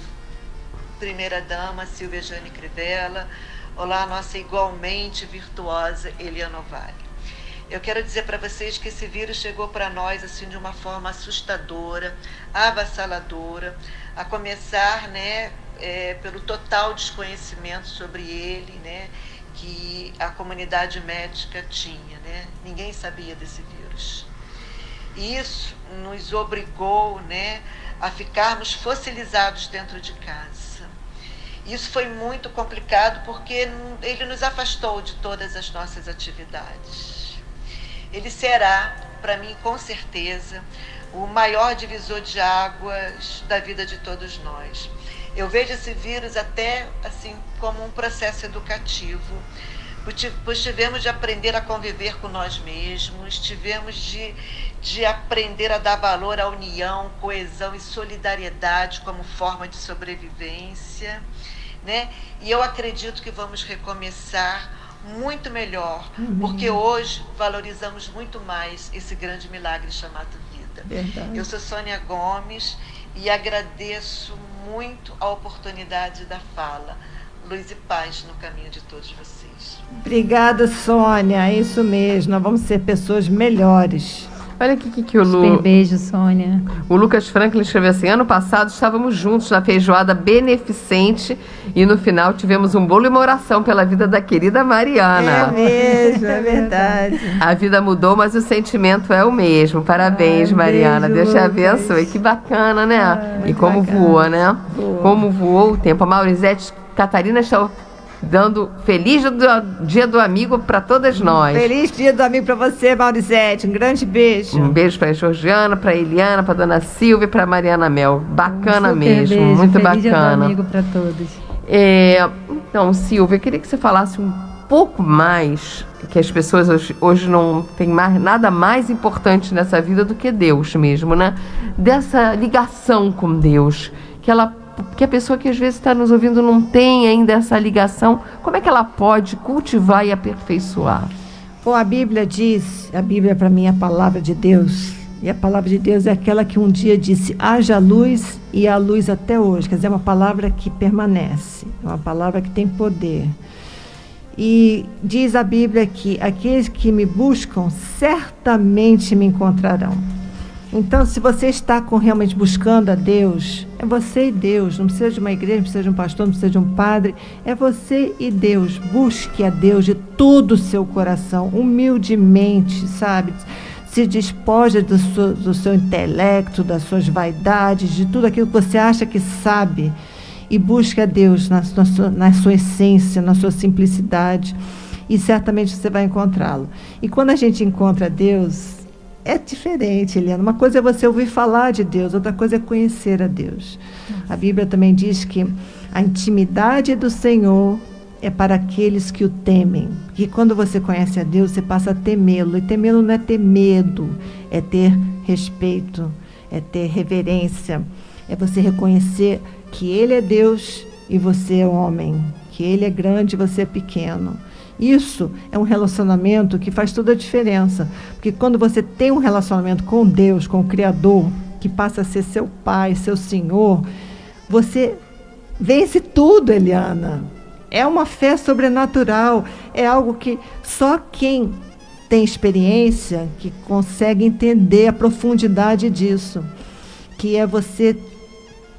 primeira-dama Silvia Jane Crivella. Olá, nossa igualmente virtuosa Eliana Ovalle. Eu quero dizer para vocês que esse vírus chegou para nós assim de uma forma assustadora, avassaladora, a começar, né, pelo total desconhecimento sobre ele, né, que a comunidade médica tinha, né? Ninguém sabia desse vírus. Isso nos obrigou, né, a ficarmos fossilizados dentro de casa. Isso foi muito complicado porque ele nos afastou de todas as nossas atividades. Ele será, para mim, com certeza, o maior divisor de águas da vida de todos nós. Eu vejo esse vírus até assim como um processo educativo, pois tivemos de aprender a conviver com nós mesmos, tivemos de aprender a dar valor à união, coesão e solidariedade como forma de sobrevivência, né? E eu acredito que vamos recomeçar muito melhor, porque hoje valorizamos muito mais esse grande milagre chamado vida.
Verdade.
Eu sou Sônia Gomes e agradeço muito a oportunidade da fala. Luz e paz no caminho de todos vocês.
Obrigada, Sônia. É isso mesmo. Nós vamos ser pessoas melhores.
Olha aqui que o
Super beijo, Sônia.
O Lucas Franklin escreveu assim: ano passado estávamos juntos na feijoada beneficente e no final tivemos um bolo e uma oração pela vida da querida Mariana.
É mesmo, é verdade.
A vida mudou, mas o sentimento é o mesmo. Parabéns, Mariana.
beijo,
Deus te
Lucas.
abençoe. Que bacana, né? E
muito
como
bacana.
voa, né?
Voa.
Como voou o tempo. A Maurizete Catarina está dando feliz dia do amigo para todas nós.
Feliz dia do amigo para você, Maurizete. Um grande beijo.
Um beijo para a Georgiana, para a Eliana, para a dona Silvia e para a Mariana Mel. Bacana
Super
mesmo,
beijo.
muito
Feliz dia do
bacana.
amigo para todos.
Então, Silvia, eu queria que você falasse um pouco mais, que as pessoas hoje não têm nada mais importante nessa vida do que Deus mesmo, né? Dessa ligação com Deus, que a pessoa que às vezes está nos ouvindo não tem ainda essa ligação. Como é que ela pode cultivar e aperfeiçoar?
Bom, a Bíblia diz, a Bíblia para mim é a palavra de Deus, e a palavra de Deus é aquela que um dia disse, haja luz, e há luz até hoje. Quer dizer, é uma palavra que permanece, é uma palavra que tem poder. E diz a Bíblia que aqueles que me buscam certamente me encontrarão. Então, se você está realmente buscando a Deus, é você e Deus. Não precisa de uma igreja, não precisa de um pastor, não precisa de um padre. É você e Deus. Busque a Deus de todo o seu coração, humildemente, sabe? Se despoja do seu intelecto, das suas vaidades, de tudo aquilo que você acha que sabe. E busque a Deus na sua essência, na sua simplicidade. E certamente você vai encontrá-lo. E quando a gente encontra Deus, é diferente, Eliana. Uma coisa é você ouvir falar de Deus, outra coisa é conhecer a Deus. A Bíblia também diz que a intimidade do Senhor é para aqueles que o temem. Que quando você conhece a Deus, você passa a temê-lo. E temê-lo não é ter medo, é ter respeito, é ter reverência. É você reconhecer que Ele é Deus e você é homem. Que Ele é grande e você é pequeno. Isso é um relacionamento que faz toda a diferença. Porque quando você tem um relacionamento com Deus, com o Criador, que passa a ser seu Pai, seu Senhor, você vence tudo, Eliana. É uma fé sobrenatural. É algo que só quem tem experiência que consegue entender a profundidade disso. Que é você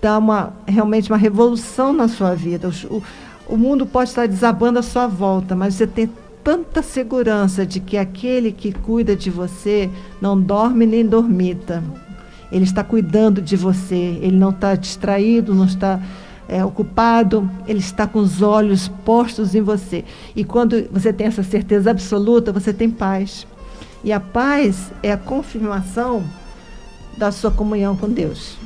dar realmente uma revolução na sua vida. O mundo pode estar desabando à sua volta, mas você tem tanta segurança de que aquele que cuida de você não dorme nem dormita. Ele está cuidando de você, ele não está distraído, não está ocupado, ele está com os olhos postos em você. E quando você tem essa certeza absoluta, você tem paz. E a paz é a confirmação da sua comunhão com Deus.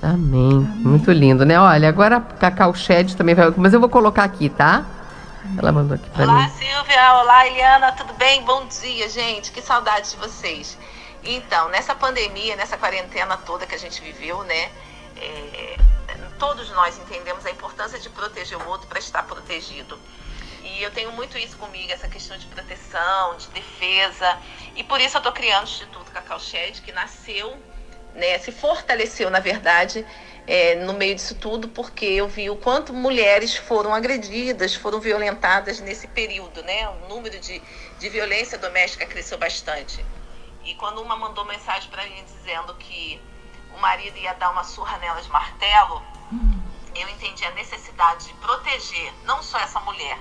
Amém. Muito lindo, né? Olha, agora a Cacau Shed também vai... Mas eu vou colocar aqui, tá? Ela mandou aqui pra mim.
Olá, Silvia. Olá, Eliana. Tudo bem? Bom dia, gente. Que saudade de vocês. Então, nessa pandemia, nessa quarentena toda que a gente viveu, né? Todos nós entendemos a importância de proteger o outro para estar protegido. E eu tenho muito isso comigo, essa questão de proteção, de defesa. E por isso eu estou criando o Instituto Cacau Shed, que nasceu... né, se fortaleceu, na verdade, no meio disso tudo, porque eu vi o quanto mulheres foram agredidas, foram violentadas nesse período, né? O número de violência doméstica cresceu bastante. E quando uma mandou mensagem para mim dizendo que o marido ia dar uma surra nela de martelo, eu entendi a necessidade de proteger não só essa mulher,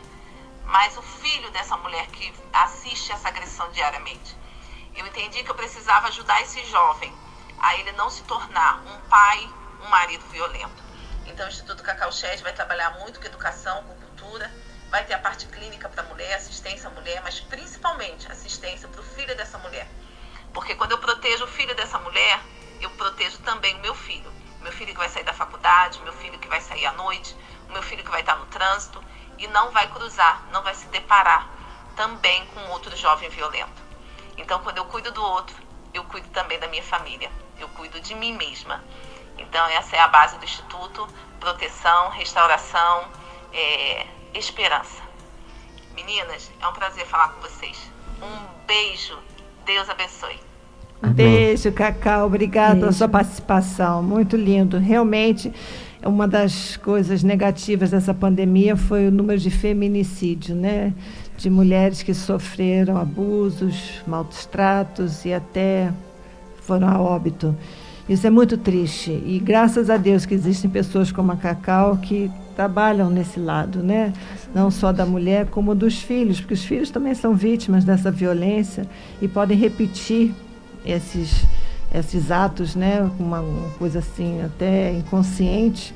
mas o filho dessa mulher que assiste essa agressão diariamente. Eu entendi que eu precisava ajudar esse jovem a ele não se tornar um pai, um marido violento. Então o Instituto Cacau Shed vai trabalhar muito com educação, com cultura, vai ter a parte clínica para a mulher, assistência à mulher, mas principalmente assistência para o filho dessa mulher. Porque quando eu protejo o filho dessa mulher, eu protejo também o meu filho.
Meu filho que vai sair da faculdade, meu filho que vai sair à noite, o meu filho que vai estar no trânsito e não vai cruzar, não vai se deparar também com outro jovem violento. Então, quando eu cuido do outro, eu cuido também da minha família, eu cuido de mim mesma. Então, essa é a base do Instituto: proteção, restauração, esperança. Meninas, é um prazer falar com vocês. Um beijo, Deus abençoe.
Beijo, Cacau, obrigada pela sua participação, muito lindo. Realmente, uma das coisas negativas dessa pandemia foi o número de feminicídio, né? De mulheres que sofreram abusos, maus tratos e até foram a óbito. Isso é muito triste e graças a Deus que existem pessoas como a Cacau que trabalham nesse lado, né? Não só da mulher, como dos filhos, porque os filhos também são vítimas dessa violência e podem repetir esses atos, né? Uma coisa assim até inconsciente.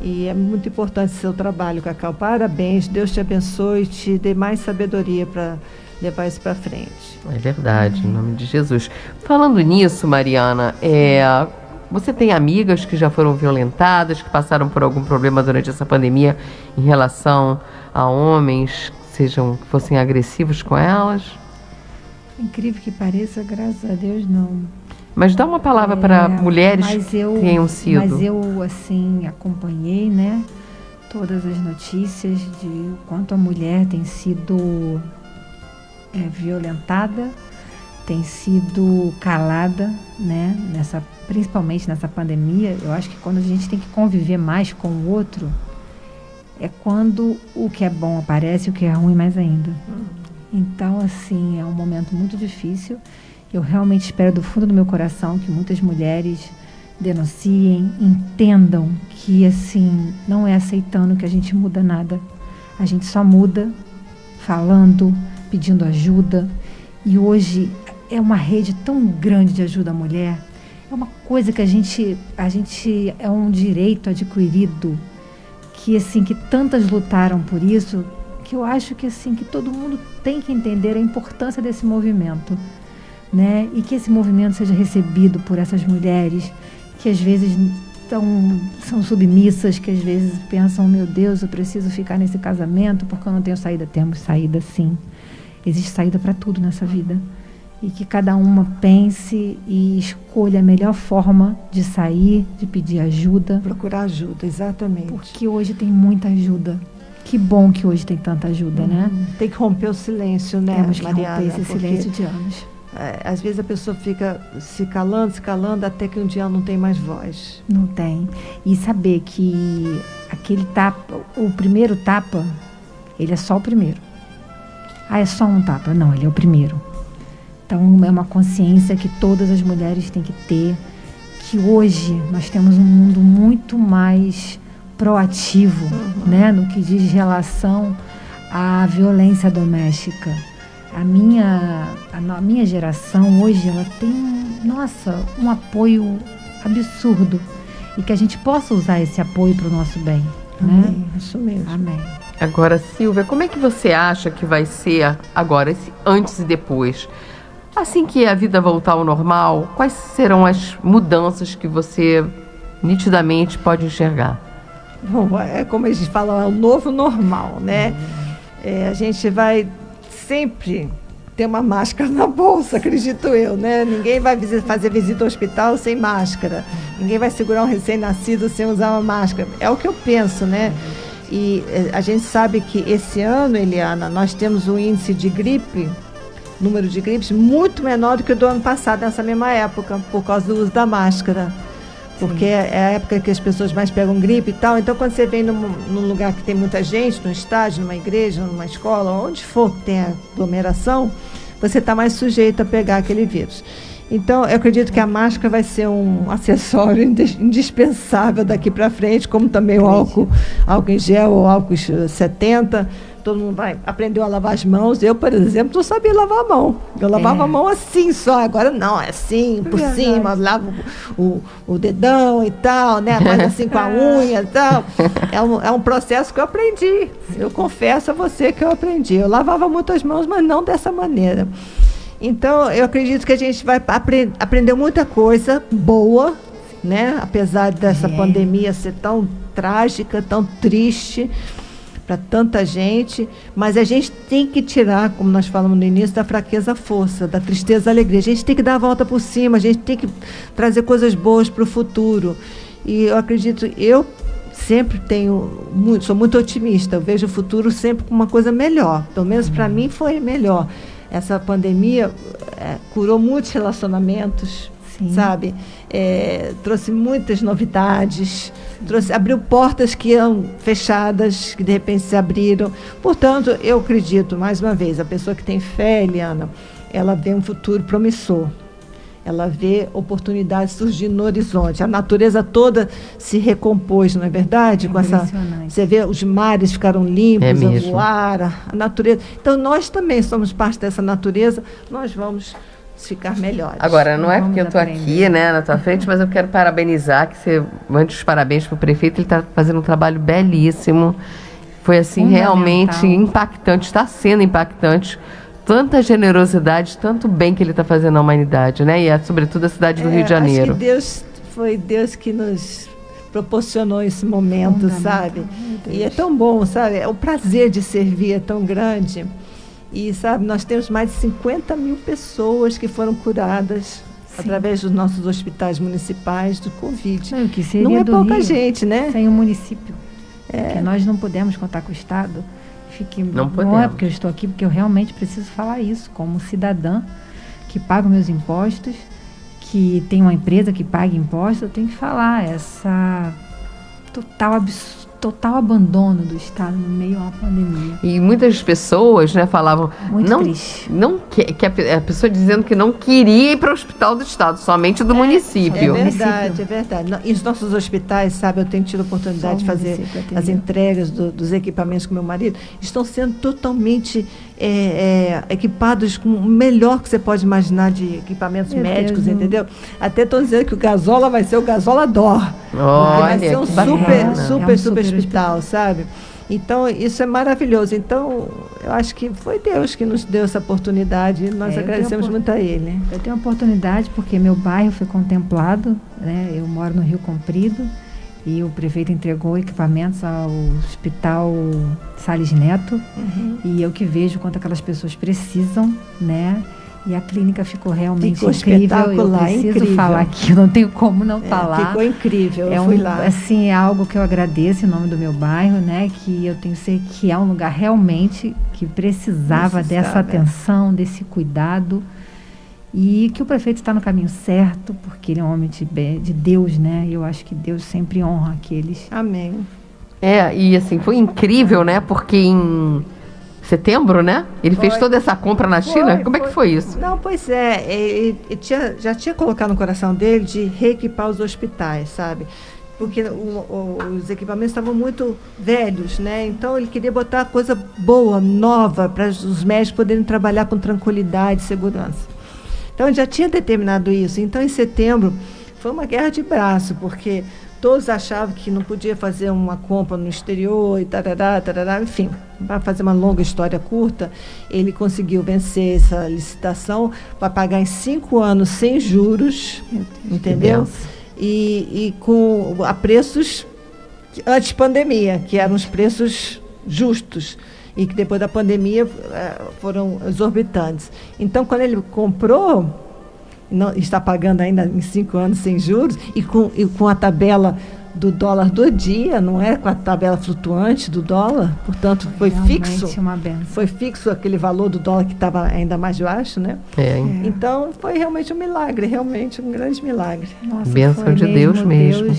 E é muito importante o seu trabalho, Cacau. Parabéns, Deus te abençoe e te dê mais sabedoria para levar isso para frente.
É verdade, em nome de Jesus. Falando nisso, Mariana, você tem amigas que já foram violentadas, que passaram por algum problema durante essa pandemia em relação a homens que fossem agressivos com elas?
Incrível que pareça, graças a Deus, não.
Mas dá uma palavra para mulheres que tenham sido.
Mas eu, assim, acompanhei, né, todas as notícias de o quanto a mulher tem sido violentada, tem sido calada, né, principalmente nessa pandemia. Eu acho que quando a gente tem que conviver mais com o outro, é quando o que é bom aparece e o que é ruim mais ainda. Então, assim, é um momento muito difícil. Eu realmente espero do fundo do meu coração que muitas mulheres denunciem, entendam que, assim, não é aceitando que a gente muda nada. A gente só muda falando, pedindo ajuda. E hoje é uma rede tão grande de ajuda à mulher. É uma coisa que a gente é um direito adquirido, que, assim, que tantas lutaram por isso, que eu acho que, assim, que todo mundo tem que entender a importância desse movimento, né? E que esse movimento seja recebido por essas mulheres que às vezes são submissas, que às vezes pensam, meu Deus, eu preciso ficar nesse casamento porque eu não tenho saída. Temos saída, sim. Existe saída para tudo nessa vida. E que cada uma pense e escolha a melhor forma de sair, de pedir ajuda.
Procurar ajuda, exatamente.
Porque hoje tem muita ajuda. Que bom que hoje tem tanta ajuda, né?
Tem que romper o silêncio, né,
Temos que
Mariana?
romper esse silêncio de anos.
Às vezes a pessoa fica se calando, até que um dia ela não tem mais voz.
Não tem. E saber que aquele tapa, o primeiro tapa, ele é só o primeiro. É só um tapa. Não, ele é o primeiro. Então, é uma consciência que todas as mulheres têm que ter, que hoje nós temos um mundo muito mais proativo, né, no que diz relação à violência doméstica. A minha geração hoje, ela tem, um apoio absurdo, e que a gente possa usar esse apoio para o nosso bem.
Amém,
né?
isso mesmo.
Amém.
Agora, Silvia, como é que você acha que vai ser agora, esse antes e depois? Assim que a vida voltar ao normal, quais serão as mudanças que você nitidamente pode enxergar?
Bom, é como a gente fala, é o novo normal, né? A gente vai sempre ter uma máscara na bolsa, acredito eu, né? Ninguém vai fazer visita ao hospital sem máscara. Ninguém vai segurar um recém-nascido sem usar uma máscara. É o que eu penso, né? E a gente sabe que esse ano, Eliana, nós temos um índice de gripe, número de gripes, muito menor do que o do ano passado, nessa mesma época, por causa do uso da máscara. Porque é a época que as pessoas mais pegam gripe e tal. Então, quando você vem num lugar que tem muita gente, num estádio, numa igreja, numa escola, onde for que tenha aglomeração, você está mais sujeito a pegar aquele vírus. Então, eu acredito que a máscara vai ser um acessório indispensável daqui para frente, como também o álcool em gel, ou álcool 70. Todo mundo vai aprender a lavar as mãos. Eu, por exemplo, não sabia lavar a mão. Eu lavava a mão assim só. Agora não, é assim, por cima, lavo o dedão e tal, né? Faz assim com a unha e tal. É um processo que eu aprendi. Eu confesso a você que eu aprendi. Eu lavava muito as mãos, mas não dessa maneira. Então, eu acredito que a gente vai aprender muita coisa boa né? Apesar dessa pandemia ser tão trágica, tão triste para tanta gente, mas a gente tem que tirar, como nós falamos no início, da fraqueza a força, da tristeza a alegria. A gente tem que dar a volta por cima, a gente tem que trazer coisas boas para o futuro. E eu acredito, eu sempre sou muito otimista, eu vejo o futuro sempre com uma coisa melhor, pelo menos para mim foi melhor. Essa pandemia curou muitos relacionamentos, sabe? Trouxe muitas novidades, abriu portas que eram fechadas, que de repente se abriram. Portanto, eu acredito, mais uma vez, a pessoa que tem fé, Eliana, ela vê um futuro promissor. Ela vê oportunidades surgindo no horizonte. A natureza toda se recompôs, não é verdade? Você vê, os mares ficaram limpos, o ar, a natureza. Então, nós também somos parte dessa natureza, nós vamos ficar melhores.
Agora, não é porque eu estou aqui, né, na tua frente, mas eu quero parabenizar, que você mande os parabéns para o prefeito, ele está fazendo um trabalho belíssimo. Foi, assim, realmente impactante, está sendo impactante. Tanta generosidade, tanto bem que ele está fazendo na humanidade, né? E sobretudo a cidade do Rio de Janeiro.
Acho que foi Deus que nos proporcionou esse momento, sabe? E é tão bom, sabe? O prazer de servir é tão grande. E, sabe, nós temos mais de 50 mil pessoas que foram curadas através dos nossos hospitais municipais do Covid.
Não é
pouca
Rio,
gente, né?
Sem o município. Porque nós não podemos contar com o Estado. Não é porque eu estou aqui, porque eu realmente preciso falar isso, como cidadã que paga meus impostos, que tem uma empresa que paga impostos, eu tenho que falar essa total abandono do Estado no meio a uma pandemia.
E muitas pessoas, né, falavam que a pessoa dizendo que não queria ir para o hospital do Estado, somente do município.
É verdade. E os nossos hospitais, sabe, eu tenho tido a oportunidade de fazer as entregas dos equipamentos com meu marido, estão sendo totalmente equipados com o melhor que você pode imaginar de equipamentos médicos, entendeu? Até estou dizendo que o Gasola vai ser o Gasola Dor.
Olha,
vai ser um super hospital, sabe? Então, isso é maravilhoso. Então, eu acho que foi Deus que nos deu essa oportunidade e nós agradecemos muito a Ele.
Eu tenho a oportunidade porque meu bairro foi contemplado, né? Eu moro no Rio Comprido e o prefeito entregou equipamentos ao Hospital Salles Neto e eu que vejo quanto aquelas pessoas precisam, né? E a clínica ficou realmente incrível. Eu preciso falar aqui, eu não tenho como não falar.
Ficou incrível, eu fui lá.
Assim, é algo que eu agradeço em nome do meu bairro, né? Que eu tenho certeza que é um lugar realmente que precisava dessa atenção, desse cuidado. E que o prefeito está no caminho certo, porque ele é um homem de Deus, né? E eu acho que Deus sempre honra aqueles.
Amém.
E assim, foi incrível, né? Porque em setembro, né? Ele fez toda essa compra na China? Como é que foi isso?
Não, pois ele já tinha colocado no coração dele de reequipar os hospitais, sabe? Porque os equipamentos estavam muito velhos, né? Então ele queria botar coisa boa, nova, para os médicos poderem trabalhar com tranquilidade e segurança. Então ele já tinha determinado isso. Então em setembro foi uma guerra de braço, porque todos achavam que não podia fazer uma compra no exterior e tarará, enfim, para fazer uma longa história curta, ele conseguiu vencer essa licitação para pagar em 5 anos sem juros, entendeu? E a preços antes pandemia, que eram os preços justos e que depois da pandemia foram exorbitantes. Então, quando ele comprou, não, está pagando ainda em 5 anos sem juros e com a tabela do dólar do dia, não é com a tabela flutuante do dólar, portanto foi fixo. Foi fixo aquele valor do dólar que estava ainda mais baixo, né? Então foi realmente um milagre, realmente um grande milagre.
Nossa,
bênção de Deus mesmo.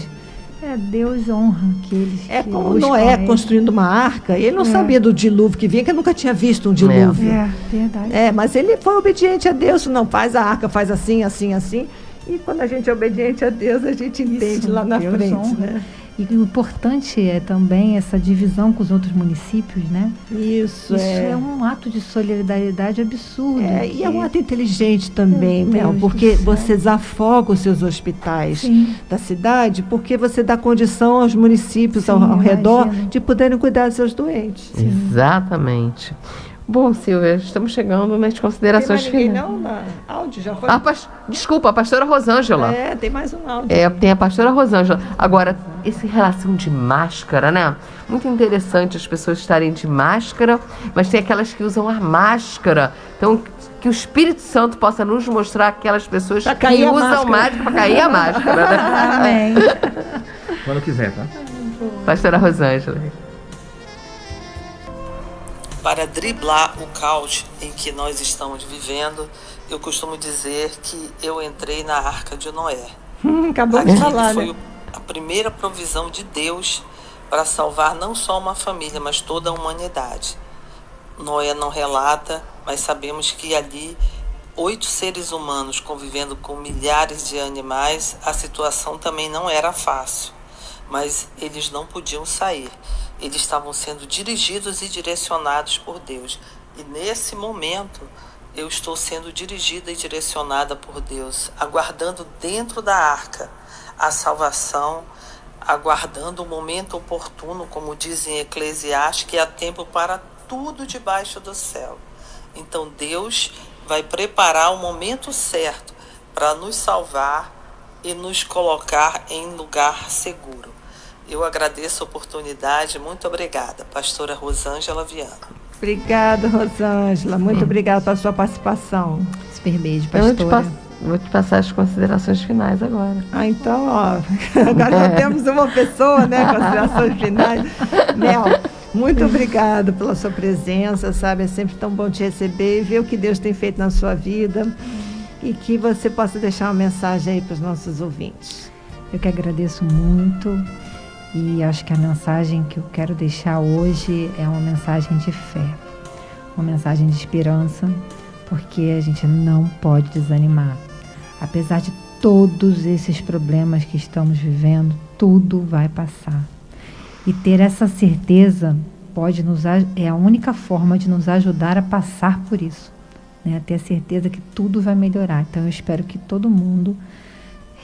Deus honra aqueles.
Como Noé construindo uma arca, ele não sabia do dilúvio que vinha, que nunca tinha visto um dilúvio.
Verdade.
Mas ele foi obediente a Deus, não faz a arca, faz assim, assim, assim. E quando a gente é obediente a Deus, a gente entende lá na frente, né?
E o importante é também essa divisão com os outros municípios, né?
Isso
é um ato de solidariedade absurdo.
E é um ato inteligente também, Mel, porque você desafoga os seus hospitais da cidade, porque você dá condição aos municípios ao redor de poderem cuidar dos seus doentes.
Exatamente. Bom, Silvia, estamos chegando nas considerações
Tem mais ninguém
finais.
não? Áudio já foi?
Desculpa, a pastora Rosângela.
Tem mais um áudio.
Tem a pastora Rosângela. Agora, essa relação de máscara, né? Muito interessante as pessoas estarem de máscara, mas tem aquelas que usam a máscara. Então, que o Espírito Santo possa nos mostrar aquelas pessoas que usam máscara para cair a máscara. Né?
Amém.
Quando quiser, tá?
Pastora Rosângela.
Para driblar o caos em que nós estamos vivendo, eu costumo dizer que eu entrei na Arca de Noé.
Acabou de falar,
foi
né?
a primeira provisão de Deus para salvar não só uma família, mas toda a humanidade. Noé não relata, mas sabemos que ali 8 seres humanos convivendo com milhares de animais, a situação também não era fácil. Mas eles não podiam sair. Eles estavam sendo dirigidos e direcionados por Deus. E nesse momento, eu estou sendo dirigida e direcionada por Deus, aguardando dentro da arca a salvação, aguardando o momento oportuno, como diz em Eclesiastes, que há tempo para tudo debaixo do céu. Então Deus vai preparar o momento certo para nos salvar e nos colocar em lugar seguro. Eu agradeço a oportunidade, muito obrigada, pastora Rosângela Viana.
Obrigada, Rosângela, muito obrigada pela sua participação.
Super beijo, pastora.
Vou te passar as considerações finais agora.
Então, agora já temos uma pessoa, né, considerações finais. Mel, muito obrigada pela sua presença, sabe, é sempre tão bom te receber e ver o que Deus tem feito na sua vida e que você possa deixar uma mensagem aí para os nossos ouvintes.
Eu que agradeço muito. E acho que a mensagem que eu quero deixar hoje é uma mensagem de fé, uma mensagem de esperança, porque a gente não pode desanimar. Apesar de todos esses problemas que estamos vivendo, tudo vai passar. E ter essa certeza é a única forma de nos ajudar a passar por isso, né? Ter a certeza que tudo vai melhorar. Então eu espero que todo mundo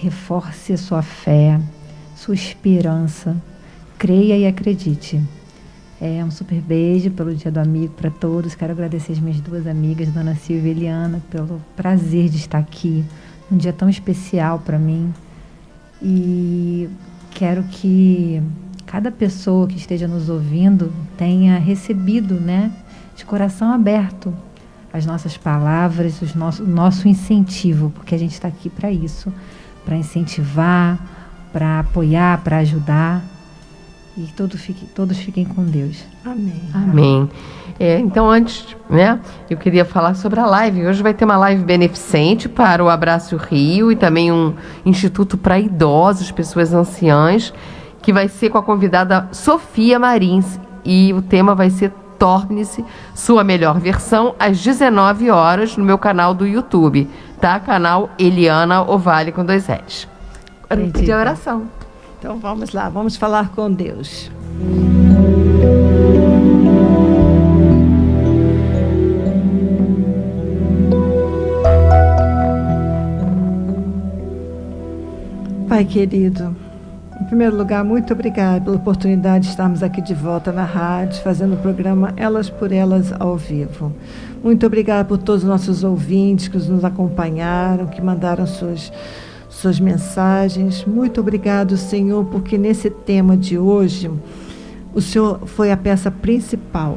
reforce a sua fé, sua esperança, creia e acredite. Um super beijo pelo Dia do Amigo para todos. Quero agradecer as minhas 2 amigas, Dona Silvia e Eliana, pelo prazer de estar aqui, um dia tão especial para mim. E quero que cada pessoa que esteja nos ouvindo tenha recebido, né, de coração aberto, as nossas palavras, o nosso incentivo, porque a gente está aqui para isso, para incentivar, para apoiar, para ajudar. E todos fiquem com Deus.
Amém.
Amém. Então, antes, né, eu queria falar sobre a live. Hoje vai ter uma live beneficente para o Abraço Rio e também um instituto para idosos, pessoas anciãs, que vai ser com a convidada Sofia Marins. E o tema vai ser Torne-se Sua Melhor Versão, às 19 horas, no meu canal do YouTube, tá? Canal Eliana Ovalle com 2 L's. Eu vou pedir a oração.
Então vamos lá, vamos falar com Deus. Pai querido, em primeiro lugar, muito obrigada pela oportunidade de estarmos aqui de volta na rádio, fazendo o programa Elas por Elas ao vivo. Muito obrigada por todos os nossos ouvintes que nos acompanharam, que mandaram suas mensagens. Muito obrigado, Senhor, porque nesse tema de hoje, o Senhor foi a peça principal.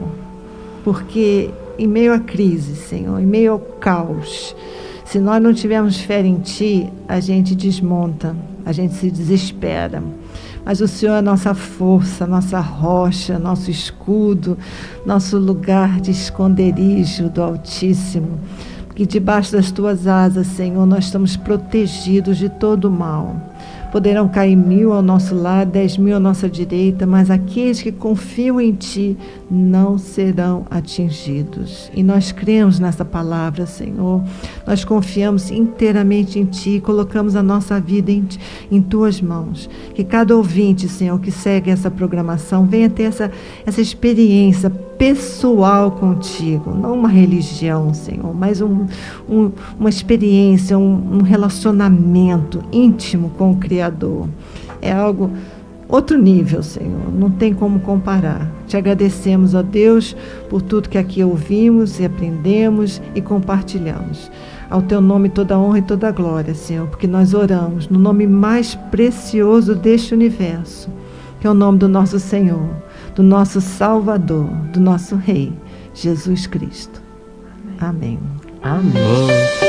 Porque em meio à crise, Senhor, em meio ao caos, se nós não tivermos fé em Ti, a gente desmonta, a gente se desespera. Mas o Senhor é a nossa força, nossa rocha, nosso escudo, nosso lugar de esconderijo do Altíssimo. Que debaixo das Tuas asas, Senhor, nós estamos protegidos de todo o mal. Poderão cair 1000 ao nosso lado, 10.000 à nossa direita, mas aqueles que confiam em Ti não serão atingidos. E nós cremos nessa palavra, Senhor. Nós confiamos inteiramente em Ti, colocamos a nossa vida em Tuas mãos. Que cada ouvinte, Senhor, que segue essa programação, venha ter essa experiência pessoal contigo, não uma religião, Senhor, mas uma experiência, um relacionamento íntimo com o Criador. É algo outro nível, Senhor. Não tem como comparar. Te agradecemos, ó Deus, por tudo que aqui ouvimos e aprendemos e compartilhamos. Ao Teu nome toda honra e toda glória, Senhor, porque nós oramos no nome mais precioso deste universo, que é o nome do nosso Senhor, do nosso Salvador, do nosso Rei, Jesus Cristo. Amém.
Amém.